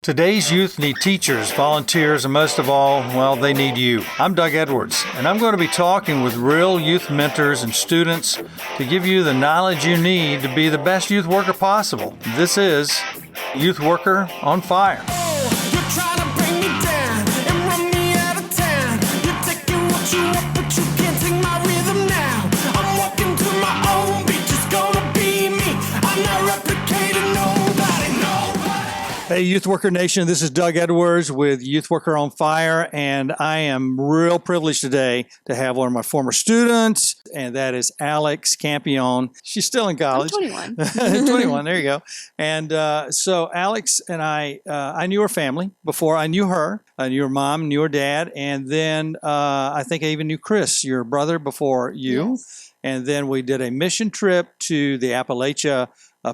Today's youth need teachers, volunteers, and most of all, well, they need you. I'm Doug Edwards, and I'm going to be talking with real youth mentors and students to give you the knowledge you need to be the best youth worker possible. This is Youth Worker on Fire. Hey, Youth Worker Nation, this is Doug Edwards with Youth Worker on Fire, and I am real privileged today to have one of my former students, and that is Alex Campione. She's still in college. I'm 21. 21, there you go. And so Alex and I knew her family before I knew her. I knew her mom, knew her dad, and then I think I even knew Chris, your brother, before you. Yes. And then we did a mission trip to the Appalachia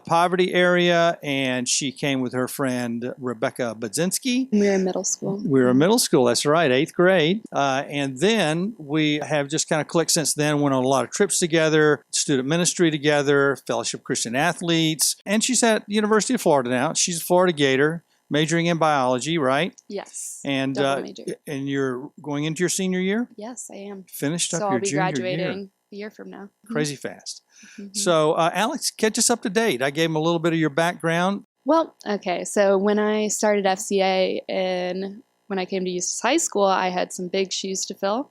poverty area, and she came with her friend Rebecca Budzinski. We were in middle school. We were in middle school, that's right, 8th grade. And then we have just kind of clicked since then, went on a lot of trips together, student ministry together, Fellowship of Christian Athletes. And she's at University of Florida now. She's a Florida Gator, majoring in biology, right? Yes. And and you're going into your senior year? Yes, I am. Finished up So your I'll be junior graduating year. a year from now. Crazy fast. Mm-hmm. So, Alex, catch us up to date. I gave him a little bit of your background. Well, okay. So when I started FCA and when I came to Eustis High School, I had some big shoes to fill.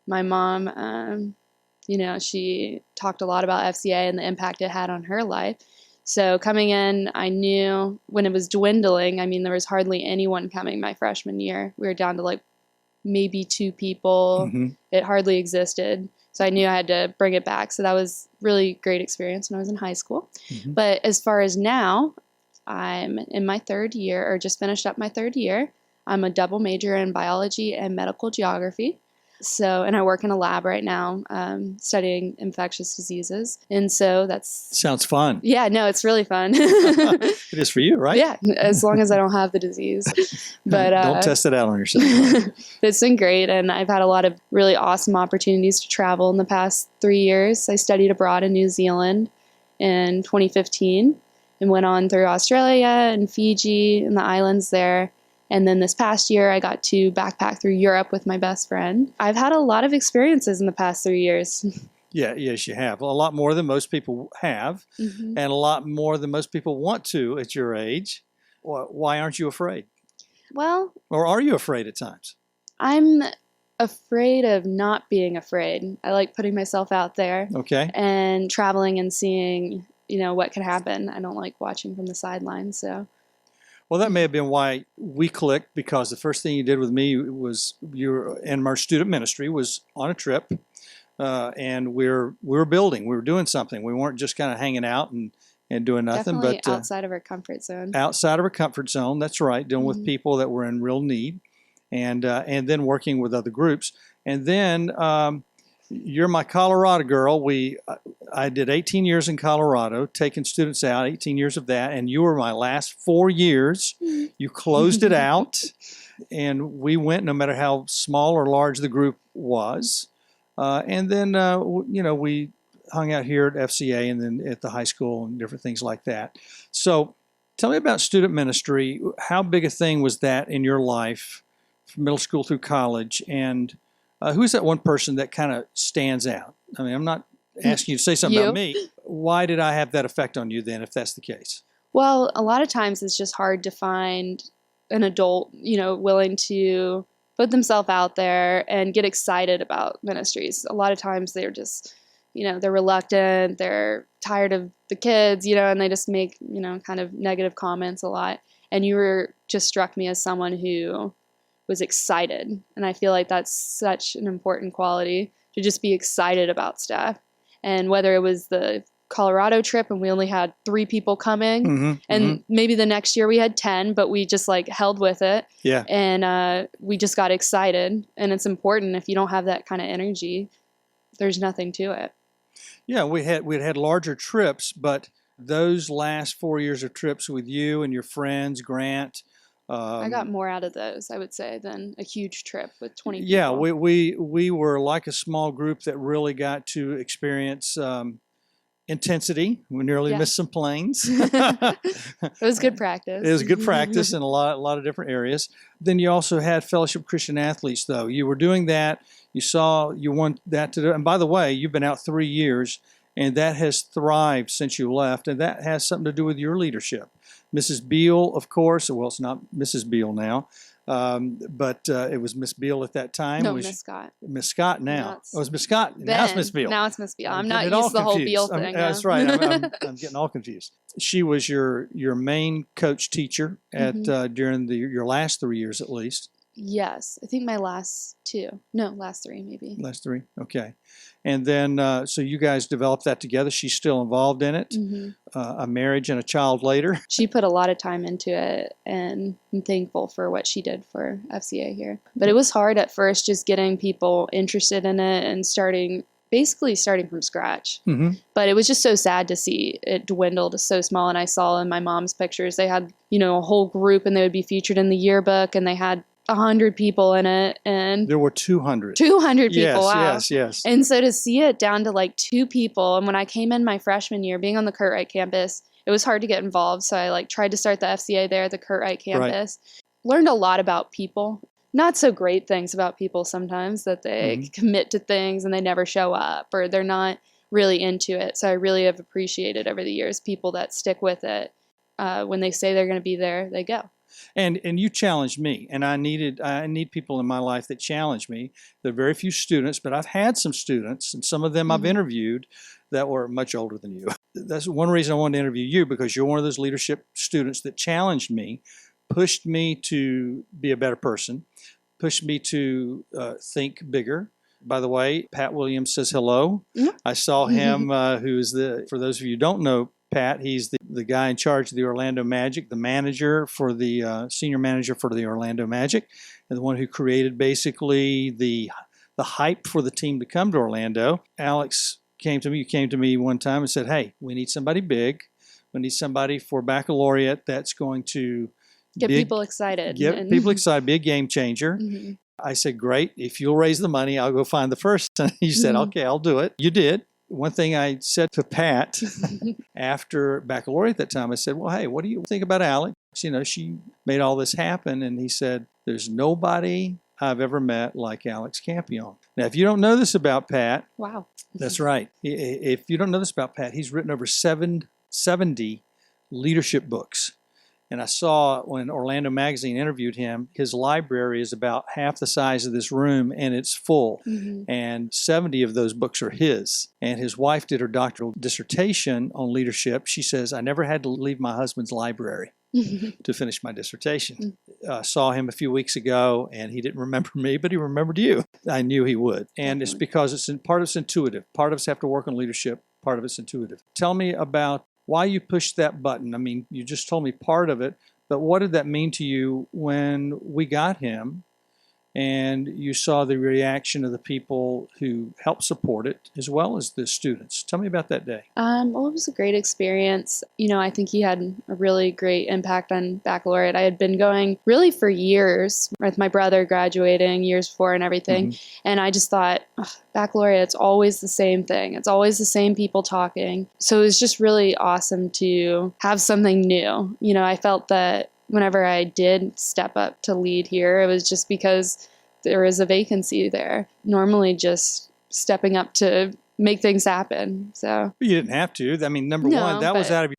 My mom, she talked a lot about FCA and the impact it had on her life. So coming in, I knew when it was dwindling, there was hardly anyone coming my freshman year. We were down to like maybe 2 people. Mm-hmm. It hardly existed. So I knew I had to bring it back. So that was really great experience when I was in high school. Mm-hmm. But as far as now, I'm in my 3rd year, or just finished up my 3rd year. I'm a double major in biology and medical geography. And I work in a lab right now, studying infectious diseases. And so that's... Sounds fun. Yeah, no, it's really fun. It is for you, right? Yeah, as long as I don't have the disease. But don't test it out on yourself. It's been great, and I've had a lot of really awesome opportunities to travel in the past 3 years. I studied abroad in New Zealand in 2015 and went on through Australia and Fiji and the islands there. And then this past year, I got to backpack through Europe with my best friend. I've had a lot of experiences in the past 3 years. Yeah, yes, you have. A lot more than most people have, Mm-hmm. and a lot more than most people want to at your age. Why aren't you afraid? Well, Or are you afraid at times? I'm afraid of not being afraid. I like putting myself out there Okay. and traveling and seeing, what could happen. I don't like watching from the sidelines, so... Well, that may have been why we clicked, because the first thing you did with me was in our student ministry was on a trip, and we were building, we were doing something. We weren't just kind of hanging out and doing nothing. Definitely but outside of our comfort zone. Outside of our comfort zone, that's right, dealing with people that were in real need, and then working with other groups. And then you're my Colorado girl. I did 18 years in Colorado, taking students out, 18 years of that, and you were my last 4 years. You closed it out, and we went no matter how small or large the group was. And then, we hung out here at FCA and then at the high school and different things like that. So tell me about student ministry. How big a thing was that in your life, from middle school through college? And who's that one person that kind of stands out? I'm not asking you to say something about me. Why did I have that effect on you then, if that's the case? Well, a lot of times it's just hard to find an adult, willing to put themselves out there and get excited about ministries. A lot of times they're just, they're reluctant, they're tired of the kids, and they just make, kind of negative comments a lot. And you just struck me as someone who was excited. And I feel like that's such an important quality, to just be excited about stuff. And whether it was the Colorado trip and we only had 3 people coming, and maybe the next year we had 10, but we just held with it. Yeah. And we just got excited. And it's important. If you don't have that kind of energy, there's nothing to it. Yeah, we'd had larger trips, but those last 4 years of trips with you and your friends, Grant, I got more out of those, I would say, than a huge trip with 20 people. Yeah, we were like a small group that really got to experience intensity. We nearly missed some planes. It was good practice. It was good practice in a lot of different areas. Then you also had Fellowship Christian Athletes, though. You were doing that. You want that to do. And by the way, you've been out 3 years, and that has thrived since you left, and that has something to do with your leadership. Mrs. Beal, of course. Well, it's not Mrs. Beal now. But it was Miss Beal at that time. No, Miss Scott. Miss Scott now. Oh, it's Miss Scott. Now it's Miss Beal. Now it's Miss Beal. I'm not used to the whole Beal thing. That's right. I'm getting all confused. She was your main coach teacher at during your last 3 years at least. Yes, I think my last 3 maybe. Last 3, okay. And then, so you guys developed that together. She's still involved in it. A marriage and a child later. She put a lot of time into it, and I'm thankful for what she did for FCA here. But it was hard at first, just getting people interested in it and starting from scratch. But it was just so sad to see it dwindle to so small. And I saw in my mom's pictures, they had, a whole group, and they would be featured in the yearbook, and they had 100 people in it, and there were 200 people. Yes. And so to see it down to like 2 people, and when I came in my freshman year, being on the Curtright campus, it was hard to get involved. So I tried to start the FCA there at the Curtright campus. Learned a lot about people. Not so great things about people sometimes, that they commit to things and they never show up, or they're not really into it. So I really have appreciated over the years people that stick with it. When they say they're going to be there, they go. And you challenged me, and I need people in my life that challenge me. There are very few students, but I've had some students, and some of them I've interviewed that were much older than you. That's one reason I wanted to interview you, because you're one of those leadership students that challenged me, pushed me to be a better person, pushed me to think bigger. By the way, Pat Williams says hello. I saw him, for those of you who don't know Pat, he's the guy in charge of the Orlando Magic, the manager for the senior manager for the Orlando Magic, and the one who created basically the hype for the team to come to Orlando. Alex came to me one time and said, "Hey, we need somebody big. We need somebody for baccalaureate that's going to get people excited. Be a game changer." I said, "Great. If you'll raise the money, I'll go find the person." He said, "Okay, I'll do it." You did. One thing I said to Pat after baccalaureate at that time, I said, "Well, hey, what do you think about Alex? She made all this happen." And he said, "There's nobody I've ever met like Alex Campione." Now, if you don't know this about Pat, wow, that's right. If you don't know this about Pat, he's written over 70 leadership books. And I saw when Orlando Magazine interviewed him, his library is about half the size of this room, and it's full. And 70 of those books are his. And his wife did her doctoral dissertation on leadership. She says, "I never had to leave my husband's library to finish my dissertation." Saw him a few weeks ago, and he didn't remember me, but he remembered you. I knew he would. And it's because part of it's intuitive. Part of us have to work on leadership. Part of it's intuitive. Tell me about why you pushed that button. I mean, you just told me part of it, but what did that mean to you when we got him and you saw the reaction of the people who helped support it as well as the students? Tell me about that day. Well, it was a great experience. I think he had a really great impact on baccalaureate. I had been going really for years with my brother graduating years before and everything. And I just thought, baccalaureate, it's always the same thing. It's always the same people talking. So it was just really awesome to have something new. I felt that whenever I did step up to lead here, it was just because there is a vacancy there. Normally just stepping up to make things happen. So you didn't have to. I mean, number one, that was out of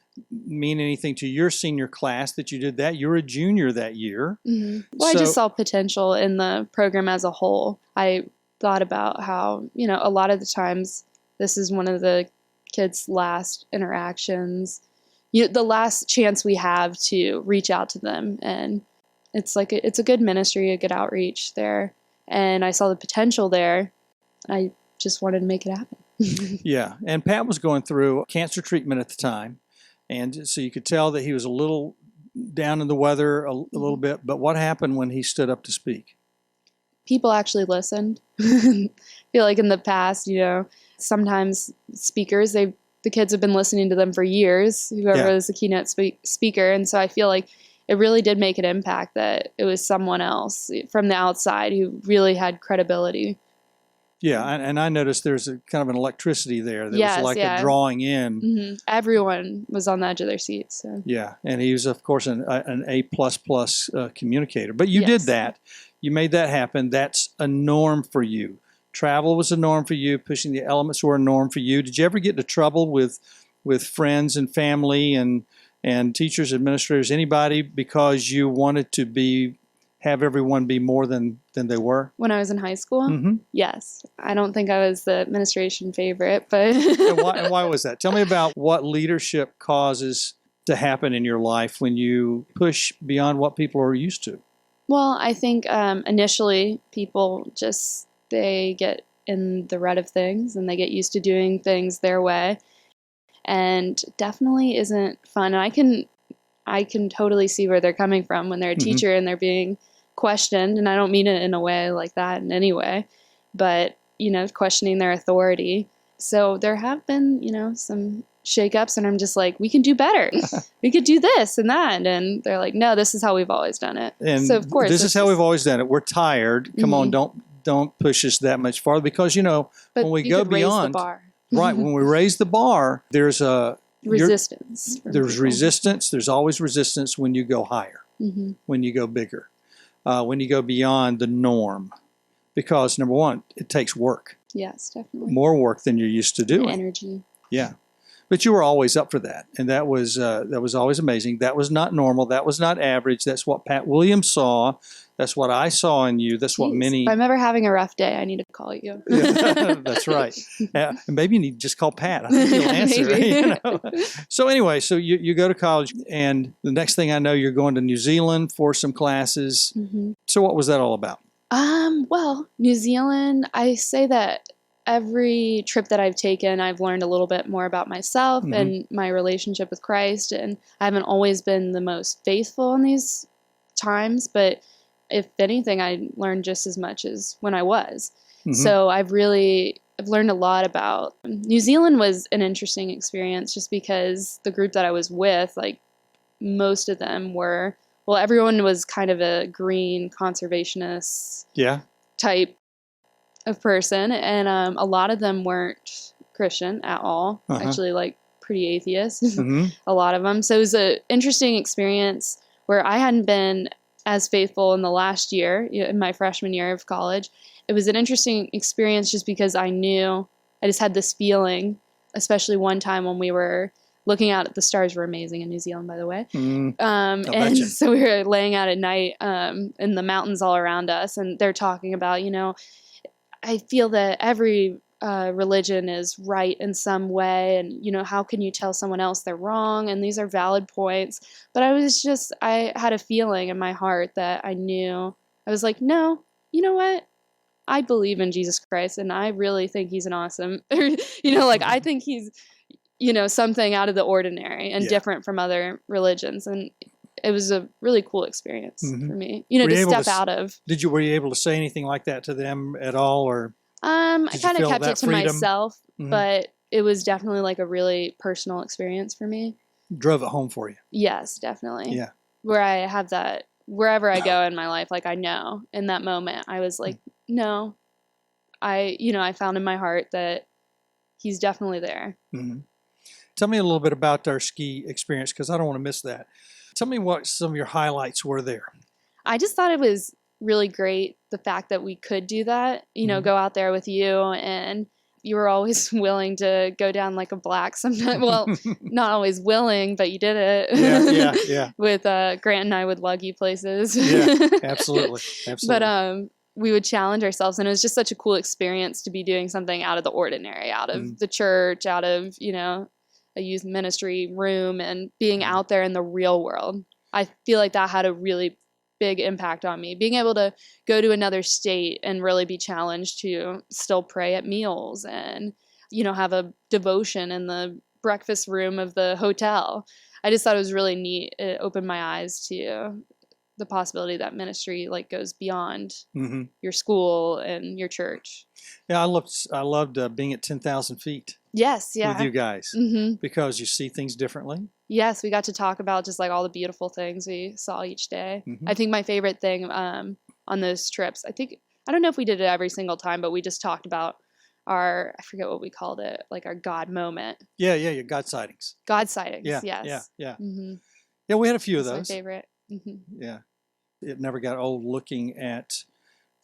mean anything to your senior class that you did that. You were a junior that year. Well, I just saw potential in the program as a whole. I thought about how, a lot of the times this is one of the kids' last interactions, the last chance we have to reach out to them. And it's it's a good ministry, a good outreach there. And I saw the potential there. I just wanted to make it happen. Yeah. And Pat was going through cancer treatment at the time. And so you could tell that he was a little down in the weather a little bit. But what happened when he stood up to speak? People actually listened. I feel like in the past, sometimes speakers, the kids have been listening to them for years, whoever was the keynote speaker. And so I feel like it really did make an impact that it was someone else from the outside who really had credibility. Yeah, and I noticed there's a kind of an electricity there. There Yes, was like yeah. a drawing in. Everyone was on the edge of their seats. So. Yeah, and he was, of course, an A++ communicator. But you did Yes. that. You made that happen. That's a norm for you. Travel was a norm for you. Pushing the elements were a norm for you. Did you ever get into trouble with friends and family and teachers, administrators, anybody, because you wanted to have everyone be more than they were? When I was in high school, yes. I don't think I was the administration favorite, but and why was that? Tell me about what leadership causes to happen in your life when you push beyond what people are used to. Well, I think initially people they get in the rut of things and they get used to doing things their way, and definitely isn't fun. And I can totally see where they're coming from when they're a teacher and they're being questioned, and I don't mean it in a way like that in any way, but questioning their authority. So there have been some shakeups, and I'm just like, we can do better. We could do this and that, and they're like, no, this is how we've always done it. And so of course this is how we've always done it. We're tired. Come on, don't push us that much farther, because but when we go beyond raise the bar. Right, when we raise the bar, there's resistance. There's resistance. There's always resistance when you go higher, when you go bigger, when you go beyond the norm, because number one, it takes work. Yes, definitely. More work than you're used to doing. And energy. Yeah, but you were always up for that, and that was always amazing. That was not normal. That was not average. That's what Pat Williams saw. That's what I saw in you. That's what many. If I'm ever having a rough day, I need to call you. Yeah, that's right. And maybe you need to just call Pat. I think he'll answer. So anyway, so you go to college, and the next thing I know, you're going to New Zealand for some classes. So what was that all about? Well, New Zealand, I say that every trip that I've taken, I've learned a little bit more about myself and my relationship with Christ. And I haven't always been the most faithful in these times, but if anything, I learned just as much as when I was. So I've learned a lot about New Zealand. Was an interesting experience just because the group that I was with, like most of them were, well, everyone was kind of a green conservationist type of person. And a lot of them weren't Christian at all, actually like pretty atheist, a lot of them. So it was an interesting experience where I hadn't been as faithful in the last year, in my freshman year of college. It was an interesting experience just because I just had this feeling, especially one time when we were looking out at the stars. Were amazing in New Zealand, by the way. And so we were laying out at night in the mountains all around us, and they're talking about, I feel that every religion is right in some way, and how can you tell someone else they're wrong, and these are valid points. But I had a feeling in my heart that I was like, no, you know what, I believe in Jesus Christ, and I really think he's an awesome I think he's something out of the ordinary and different from other religions. And it was a really cool experience for me, to step out of. Were you able to say anything like that to them at all, or? I kind of kept it to myself, but it was definitely like a really personal experience for me. Drove it home for you. Yes, definitely. Yeah. Where I have that, wherever I go in my life, like I know in that moment, I was like, no, I found in my heart that he's definitely there. Tell me a little bit about our ski experience, because I don't want to miss that. Tell me what some of your highlights were there. I just thought it was really great, the fact that we could do that, go out there with you, and you were always willing to go down like a black sometimes. Well, not always willing, but you did it. Yeah. With Grant and I would lug you places. Yeah, absolutely. But we would challenge ourselves, and it was just such a cool experience to be doing something out of the ordinary, out of the church, out of, a youth ministry room, and being out there in the real world. I feel like that had a really big impact on me, being able to go to another state and really be challenged to still pray at meals and, have a devotion in the breakfast room of the hotel. I just thought it was really neat. It opened my eyes to the possibility that ministry goes beyond your school and your church. Yeah, I loved being at 10,000 feet. Yes, yeah. With you guys, because you see things differently. Yes, we got to talk about just all the beautiful things we saw each day. I think my favorite thing on those trips, I think I don't know if we did it every single time, but we just talked about I forget what we called it, like our God moment. Yeah. God sightings. God sightings, Yeah. yes. Yeah. Mm-hmm. Yeah, we had a few of That's my those. favorite. Mm-hmm. Yeah. It never got old looking at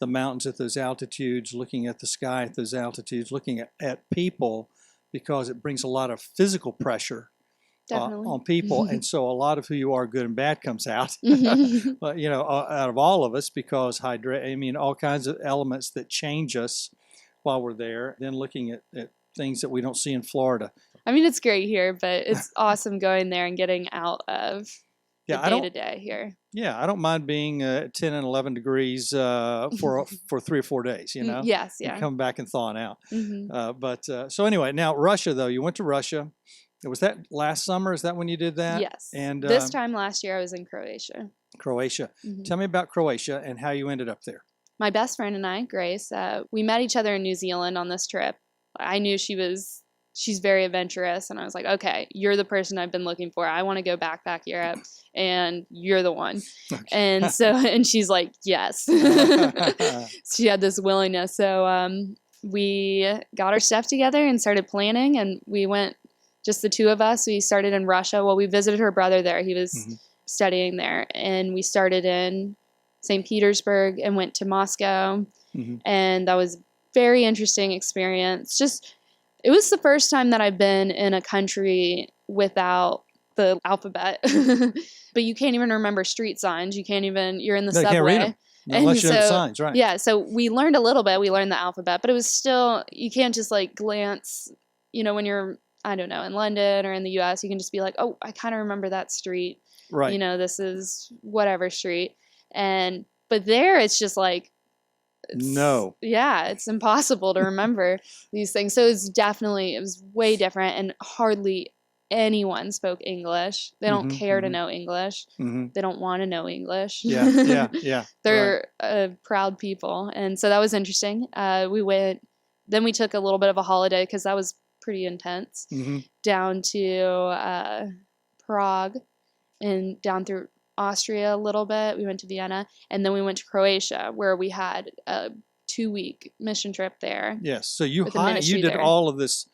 the mountains at those altitudes, looking at the sky at those altitudes, looking at people, because it brings a lot of physical pressure Definitely. on people. And so a lot of who you are, good and bad, comes out, Mm-hmm. out of all of us, because all kinds of elements that change us while we're there. Then looking at things that we don't see in Florida. I mean, it's great here, but it's awesome going there and getting out of the day-to-day here. Yeah, I don't mind being 10 and 11 degrees for 3 or 4 days, Yes, yeah. and come back and thawing out. Mm-hmm. So anyway, now Russia, though, you went to Russia. Was that last summer? Is that when you did that? Yes. And this time last year, I was in Croatia. Croatia. Mm-hmm. Tell me about Croatia and how you ended up there. My best friend and I, Grace, we met each other in New Zealand on this trip. I knew she's very adventurous, and I was like, okay, you're the person I've been looking for. I want to go backpack Europe, and you're the one. Okay. And she's like, yes. She had this willingness. So we got our stuff together and started planning, and we went, just the two of us. We started in Russia. Well, we visited her brother there. He was studying there, and we started in St. Petersburg and went to Moscow, and that was a very interesting experience. It was the first time that I've been in a country without the alphabet, but you can't even remember street signs. You're in the subway. You can't read them unless you know the signs, right? Yeah, so we learned a little bit. We learned the alphabet, but it was still, you can't just like glance, when you're, I don't know, in London or in the US, you can just be like, oh, I kind of remember that street. Right. This is whatever street. But there it's just like, it's impossible to remember these things. So it was way different, and hardly anyone spoke English. They don't care to know English. They don't want to know English. Yeah. They're proud people. And so that was interesting. Then we took a little bit of a holiday because that was pretty intense, down to Prague and down through Austria a little bit. We went to Vienna, and then we went to Croatia, where we had a 2-week mission trip there. Yes. So you did all of this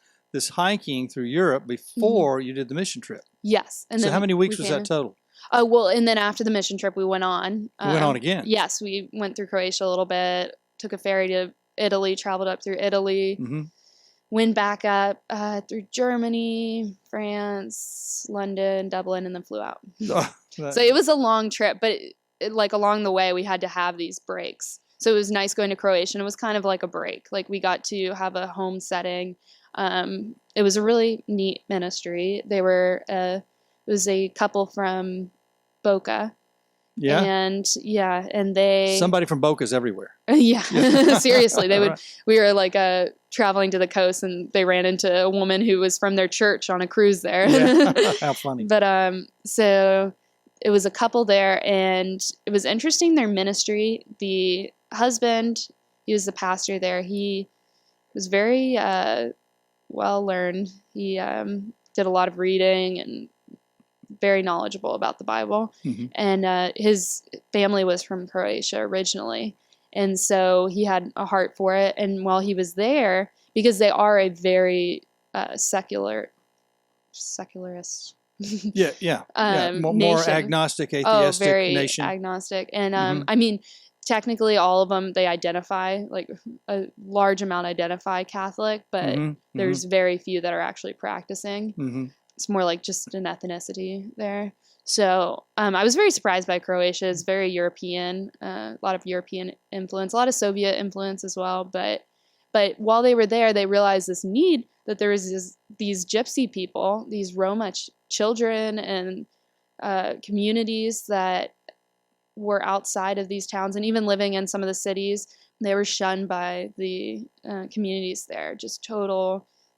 hiking through Europe before you did the mission trip. Yes. And so how many weeks was that total? Well, and then after the mission trip, we went on. We went on again. Yes, we went through Croatia a little bit, took a ferry to Italy, traveled up through Italy, went back up through Germany, France, London, Dublin, and then flew out. So it was a long trip, but like along the way, we had to have these breaks. So it was nice going to Croatia. It was kind of like a break. Like we got to have a home setting. It was a really neat ministry. It was a couple from Boca. Yeah. And they... Somebody from Boca's everywhere. Yeah. Seriously. We were like traveling to the coast, and they ran into a woman who was from their church on a cruise there. Yeah. How funny. But so it was a couple there, and it was interesting, their ministry. The husband, he was the pastor there. He was very well learned. He did a lot of reading and very knowledgeable about the Bible. And his family was from Croatia originally. And so he had a heart for it. And while he was there, because they are a very secularist. More agnostic, atheistic very nation. Agnostic. And I mean, technically all of them, they identify, like a large amount identify Catholic, but there's very few that are actually practicing. It's more like just an ethnicity there. So I was very surprised by Croatia. It's very European, a lot of European influence, a lot of Soviet influence as well. But while they were there, they realized this need that there was these gypsy people, these Roma children and communities that were outside of these towns, and even living in some of the cities, they were shunned by the communities there.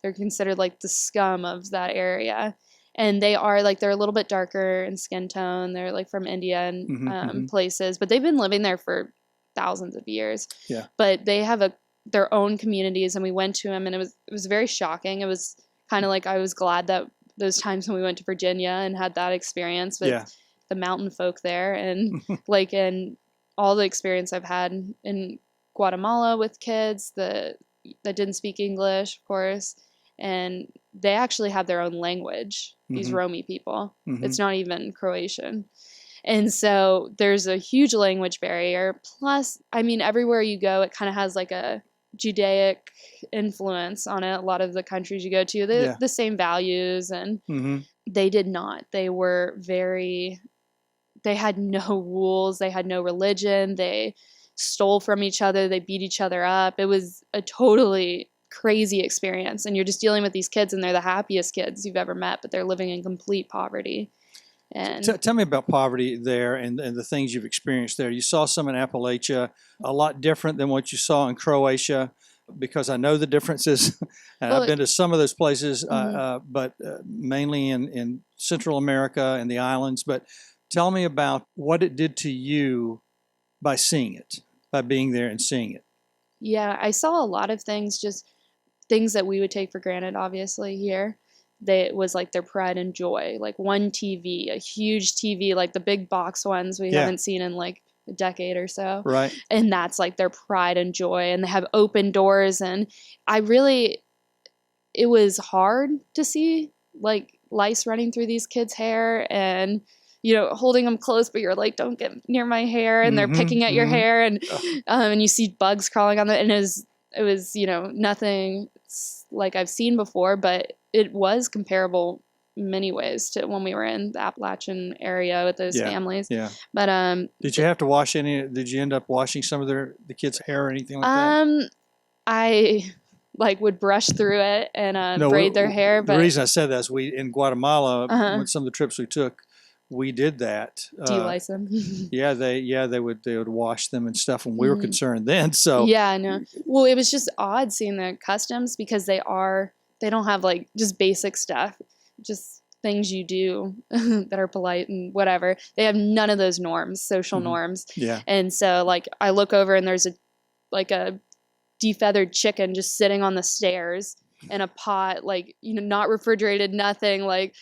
They're considered like the scum of that area. And they're a little bit darker in skin tone. They're like from India and places, but they've been living there for thousands of years. Yeah. But they have their own communities, and we went to them, and it was very shocking. It was kind of like, I was glad that those times when we went to Virginia and had that experience with the mountain folk there, and like in all the experience I've had in Guatemala with kids that didn't speak English, of course, and they actually have their own language, these Romi people. It's not even Croatian. And so there's a huge language barrier. Plus, I mean, everywhere you go, it kind of has like a Judaic influence on it. A lot of the countries you go to, the same values, and they did not. They were they had no rules. They had no religion. They stole from each other. They beat each other up. It was a totally crazy experience. And you're just dealing with these kids, and they're the happiest kids you've ever met, but they're living in complete poverty. And tell me about poverty there and the things you've experienced there. You saw some in Appalachia, a lot different than what you saw in Croatia, because I know the differences. And I've been to some of those places, but mainly in Central America and the islands. But tell me about what it did to you by seeing it, by being there and seeing it. Yeah, I saw a lot of things, just things that we would take for granted, obviously, here. It was like their pride and joy, like one TV, a huge TV, like the big box ones we haven't seen in like a decade or so. Right. And that's like their pride and joy. And they have open doors. And it was hard to see like lice running through these kids' hair and, holding them close, but you're like, don't get near my hair. And they're picking at your hair, and you see bugs crawling on it. And it was, nothing like I've seen before, but it was comparable in many ways to when we were in the Appalachian area with those families. Yeah. But did you have to wash did you end up washing some of the kids' hair or anything like that? I would brush through it and braid their hair. But the reason I said that is in Guatemala, when some of the trips we took, we did that. De-lice them. they would wash them and stuff when we were concerned then. So yeah, no. Well, it was just odd seeing their customs because they don't have like just basic stuff, just things you do that are polite and whatever. They have none of those norms, social norms. Yeah. And so like I look over and there's a defeathered chicken just sitting on the stairs in a pot, like, not refrigerated, nothing, like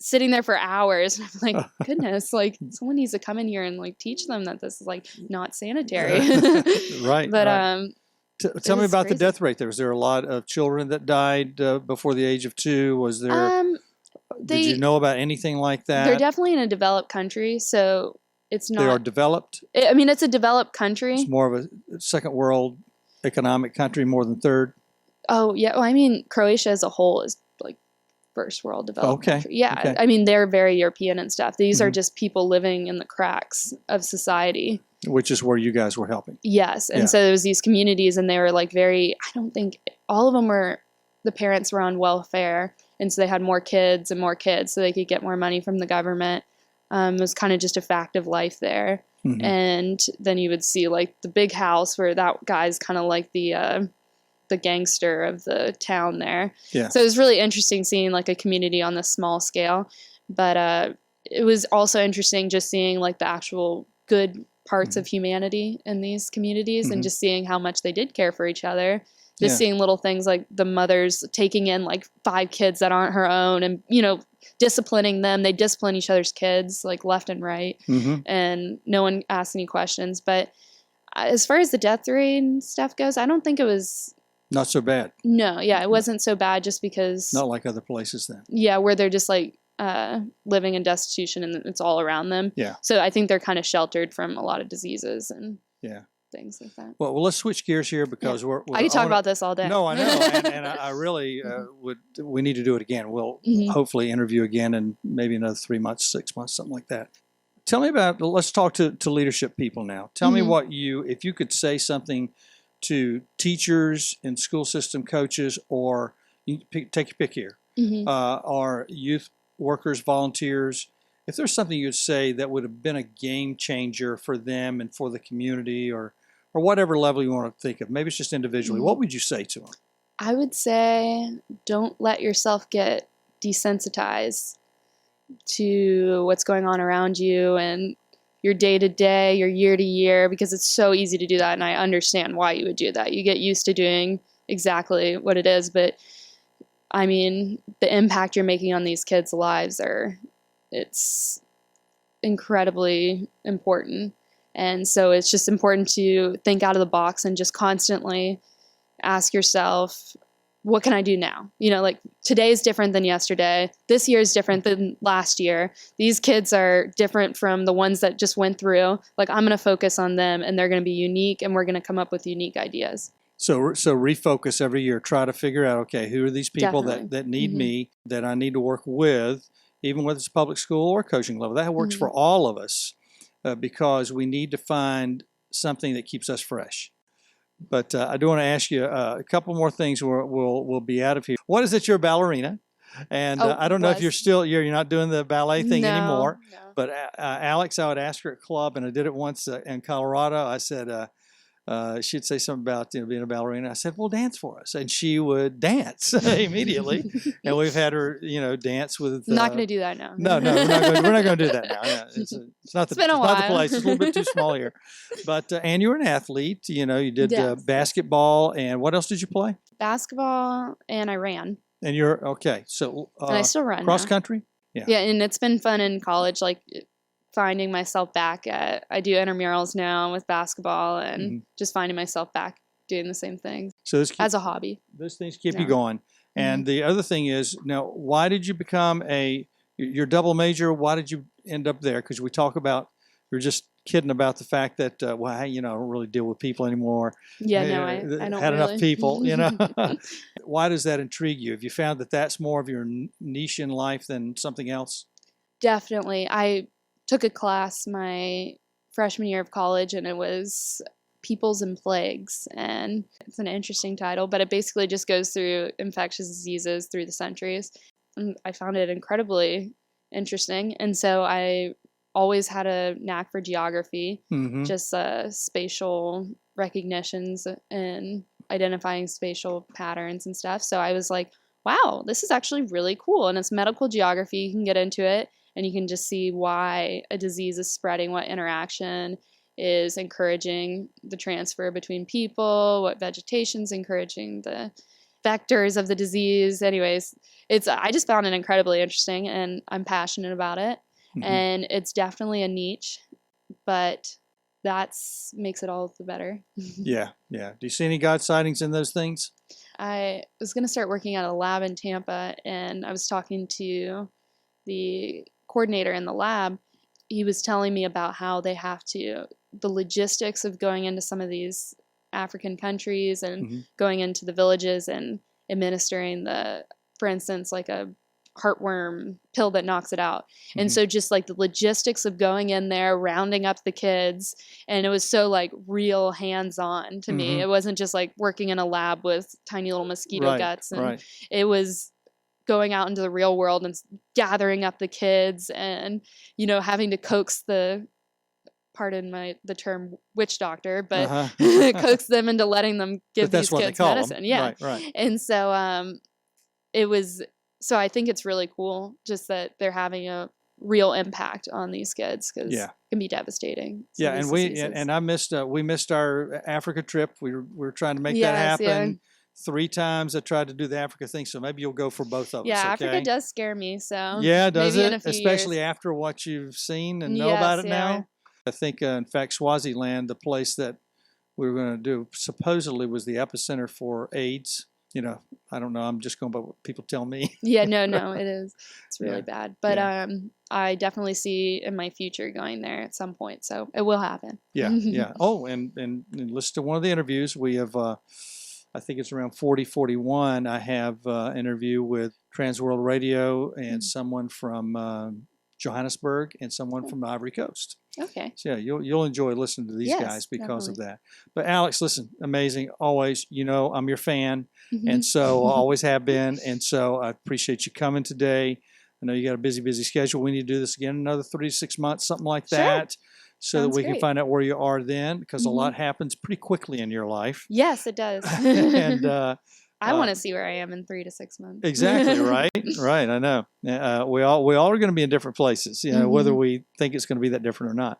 sitting there for hours. I'm like, goodness, like someone needs to come in here and like teach them that this is like not sanitary. Right. But right. Tell me about crazy. the death rate there. Was there a lot of children that died before the age of 2? Was there? Did you know about anything like that? They're definitely in a developed country, so it's not. They are developed? It's a developed country. It's more of a second world economic country more than third? Oh, yeah. Well, I mean, Croatia as a whole is like first world developed country. Yeah. Okay. I mean, they're very European and stuff. These are just people living in the cracks of society. Which is where you guys were helping. Yes. And so there was these communities, and they were like I don't think all of them the parents were on welfare. And so they had more kids and more kids so they could get more money from the government. It was kind of just a fact of life there. And then you would see like the big house where that guy's kind of like the gangster of the town there. Yeah. So it was really interesting seeing like a community on this small scale. But it was also interesting just seeing like the actual good parts of humanity in these communities and just seeing how much they did care for each other. Just seeing little things like the mothers taking in like 5 kids that aren't her own and, disciplining them. They discipline each other's kids like left and right. And no one asked any questions. But as far as the death rate and stuff goes, I don't think it was... Not so bad. No, yeah, it wasn't so bad just because... Not like other places then. Yeah, where they're just like living in destitution and it's all around them. Yeah. So I think they're kind of sheltered from a lot of diseases and... things like that. Well, let's switch gears here because I could talk about this all day. No, I know, and I really we need to do it again. We'll hopefully interview again in maybe another 3 months, 6 months, something like that. Tell me about. Let's talk to leadership people now. Tell me if you could say something to teachers and school system coaches, or take your pick here, or youth workers, volunteers. If there's something you'd say that would have been a game changer for them and for the community, or whatever level you want to think of, maybe it's just individually, what would you say to them? I would say don't let yourself get desensitized to what's going on around you and your day-to-day, your year-to-year, because it's so easy to do that, and I understand why you would do that. You get used to doing exactly what it is, but I mean, the impact you're making on these kids' lives it's incredibly important. And so it's just important to think out of the box and just constantly ask yourself, what can I do now? Like today is different than yesterday. This year is different than last year. These kids are different from the ones that just went through. Like I'm going to focus on them, and they're going to be unique, and we're going to come up with unique ideas. So refocus every year. Try to figure out, okay, who are these people that need me, that I need to work with, even whether it's public school or coaching level. That works for all of us because we need to find something that keeps us fresh. But I do want to ask you a couple more things. We'll be out of here. What is it? You're a ballerina, and I don't know if you're not doing the ballet thing anymore. No. But Alex, I would ask her at club, and I did it once in Colorado. I said. She'd say something about being a ballerina. I said, "Well, dance for us," and she would dance immediately. And we've had her, dance with. Not going to do that now. No, we're not going to do that now. Yeah, it's not the place. It's a little bit too small here. But and you were an athlete. You did basketball, and what else did you play? Basketball, and I ran. And you're okay. So and I still run cross now. Country. Yeah. Yeah, and it's been fun in college, like finding myself back I do intramurals now with basketball, and just finding myself back doing the same thing as a hobby. Those things keep you going. And the other thing is, now, why did you become your double major? Why did you end up there? Because we were just kidding about the fact that, I don't really deal with people anymore. Yeah, no, I don't had really. enough people, Why does that intrigue you? Have you found that that's more of your niche in life than something else? Definitely. I took a class my freshman year of college, and it was Peoples and Plagues, and it's an interesting title, but it basically just goes through infectious diseases through the centuries. And I found it incredibly interesting, and so I always had a knack for geography, just spatial recognitions and identifying spatial patterns and stuff. So I was like, wow, this is actually really cool, and it's medical geography. You can get into it, and you can just see why a disease is spreading, what interaction is encouraging the transfer between people, what vegetation's encouraging the vectors of the disease. Anyways, I just found it incredibly interesting, and I'm passionate about it. And it's definitely a niche, but makes it all the better. Yeah. Do you see any God sightings in those things? I was going to start working at a lab in Tampa, and I was talking to the coordinator in the lab. He was telling me about how they have the logistics of going into some of these African countries and going into the villages and administering for instance, like a heartworm pill that knocks it out. And so just like the logistics of going in there, rounding up the kids, and it was so like real hands-on to me. It wasn't just like working in a lab with tiny little mosquito guts. And it was going out into the real world and gathering up the kids and, having to coax pardon the term witch doctor, but coax them into letting them give these kids medicine. Yeah. Right. And so so I think it's really cool just that they're having a real impact on these kids, because it can be devastating. And we missed our Africa trip. We were trying to make that happen. Yeah. 3 times I tried to do the Africa thing, so maybe you'll go for both of us. Yeah, okay? Africa does scare me. So yeah, does maybe it? In a few Especially years. After what you've seen and know about it now. I think, in fact, Swaziland, the place that we were going to do, supposedly was the epicenter for AIDS. I don't know. I'm just going by what people tell me. Yeah, no, it is. It's really bad. But I definitely see in my future going there at some point. So it will happen. Yeah. Oh, and listen to one of the interviews. We have, I think it's around 41. I have an interview with Trans World Radio and someone from Johannesburg and someone from Ivory Coast. Okay. So you'll enjoy listening to these guys because of that. But Alex, listen, amazing. Always, I'm your fan, and so I always have been. And so I appreciate you coming today. I know you got a busy schedule. We need to do this again another 3 to 6 months, something like that. So that we can find out where you are then, because a lot happens pretty quickly in your life. Yes, it does. And I want to see where I am in 3 to 6 months. Exactly, right? Right, I know. We all are going to be in different places, whether we think it's going to be that different or not.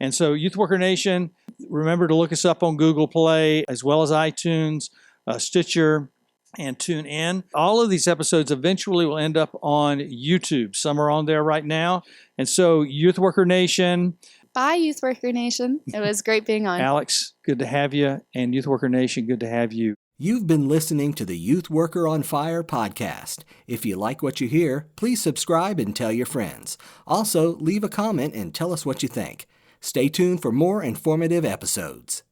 And so Youth Worker Nation, remember to look us up on Google Play, as well as iTunes, Stitcher, and tune in. All of these episodes eventually will end up on YouTube. Some are on there right now. And so Youth Worker Nation, Bye, Youth Worker Nation. It was great being on. Alex, good to have you. And Youth Worker Nation, good to have you. You've been listening to the Youth Worker on Fire podcast. If you like what you hear, please subscribe and tell your friends. Also, leave a comment and tell us what you think. Stay tuned for more informative episodes.